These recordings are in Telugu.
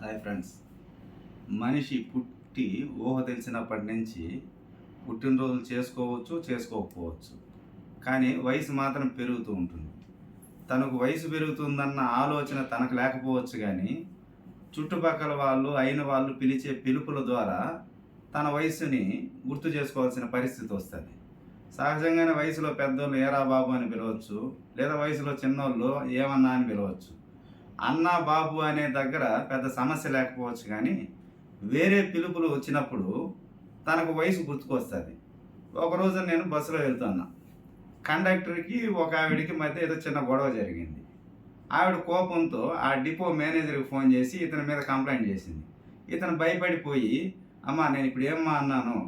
Hi friends. మనిషి పుట్టి ఊహ తెలిసినప్పటి నుంచి పుట్టినరోజులు చేసుకోవచ్చు, చేసుకోకపోవచ్చు. కానీ వయసు మాత్రం పెరుగుతూ ఉంటుంది. తనకు వయసు పెరుగుతుందన్న ఆలోచన తనకు లేకపోవచ్చు కానీ, చుట్టుపక్కల వాళ్ళు, అయిన వాళ్ళు పిలిచే పిలుపుల ద్వారా తన వయసుని గుర్తు చేసుకోవాల్సిన పరిస్థితి వస్తుంది. సహజంగానే వయసులో పెద్దోళ్ళు ఏరా బాబు అని పిలవచ్చు, లేదా వయసులో చిన్నోళ్ళు ఏమన్నా అని పిలవచ్చు. అన్న బాబు అనే దగ్గర పెద్ద సమస్య లేకపోవచ్చు కానీ వేరే పిలుపులు వచ్చినప్పుడు తనకు వయసు గుర్తుకొస్తుంది. ఒకరోజు నేను బస్సులో వెళ్తున్నా. కండక్టర్కి ఒక ఆవిడికి మధ్య ఏదో చిన్న గొడవ జరిగింది. ఆవిడ కోపంతో ఆ డిపో మేనేజర్కి ఫోన్ చేసి ఇతని మీద కంప్లైంట్ చేసింది. ఇతను భయపడిపోయి, అమ్మా నేను ఇప్పుడు ఏమ్మా అన్నాను,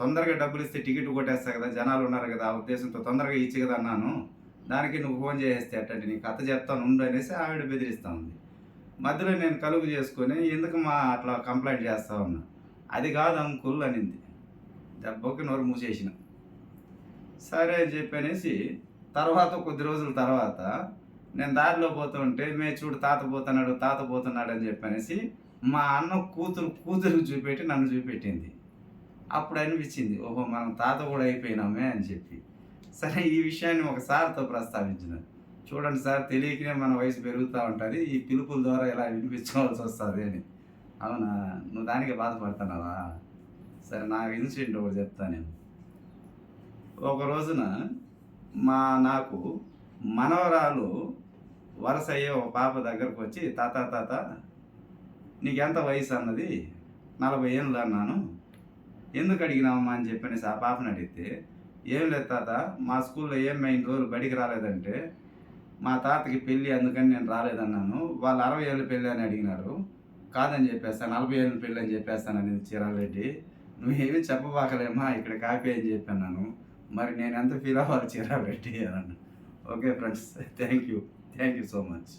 తొందరగా డబ్బులు ఇస్తే టికెట్ కొట్టేస్తా కదా, జనాలు ఉన్నారు కదా, ఆ ఉద్దేశంతో తొందరగా ఇచ్చి కదా అన్నాను, దానికి నువ్వు ఫోన్ చేసేస్తే అట్టండి, నీ కథ చెప్తాను ఉండు అనేసి ఆవిడ బెదిరిస్తూ ఉంది. మధ్యలో నేను కలుగు చేసుకొని ఎందుకు మా అట్లా కంప్లైంట్ చేస్తా ఉన్నా. అది కాదు అంకుల్ అనింది. దెబ్బకి నోరు మూసేసిన. సరే అని చెప్పనేసి తర్వాత కొద్ది రోజుల తర్వాత నేను దారిలో పోతుంటే చూడు తాత పోతున్నాడు అని చెప్పనేసి మా అన్న కూతురు చూపెట్టి నన్ను చూపెట్టింది. అప్పుడు అనిపించింది, ఓహో మనం తాత కూడా అయిపోయినామే అని చెప్పి. సరే ఈ విషయాన్ని ఒక సార్తో ప్రస్తావించిన. చూడండి సార్, తెలియకనే మన వయసు పెరుగుతూ ఉంటుంది, ఈ పిలుపుల ద్వారా ఇలా వినిపించుకోవాల్సి వస్తుంది అని. అవునా, నువ్వు దానికి బాధపడుతున్నావా? సరే నాకు ఇన్సిడెంట్ ఒకటి చెప్తాను నేను. ఒక రోజున నాకు మనవరాలు వరస అయ్యే ఒక పాప దగ్గరకు వచ్చి, తాత నీకెంత వయసు అన్నది. 40 ఏళ్ళు అన్నాను. ఎందుకు అడిగినావమ్మా అని చెప్పనేసి ఆ పాపని అడిగితే, ఏం లేదు తాత, మా స్కూల్లో ఏం మెయిన్ రోజులు బడికి రాలేదంటే మా తాతకి పెళ్ళి అందుకని నేను రాలేదన్నాను. వాళ్ళు 60 ఏళ్ళ పెళ్ళి అని అడిగినారు. కాదని చెప్పేస్తాను, 40 ఏళ్ళ పెళ్ళి అని చెప్పేస్తానని చీరారెడ్డి. నువ్వేమీ చెప్పబాకలేమ్మా, ఇక్కడ కాపీ అని చెప్పాను. మరి నేను ఎంత ఫీల్ అవ్వాలి చీరారెడ్డి అన్నాను. Okay friends, thank you so much.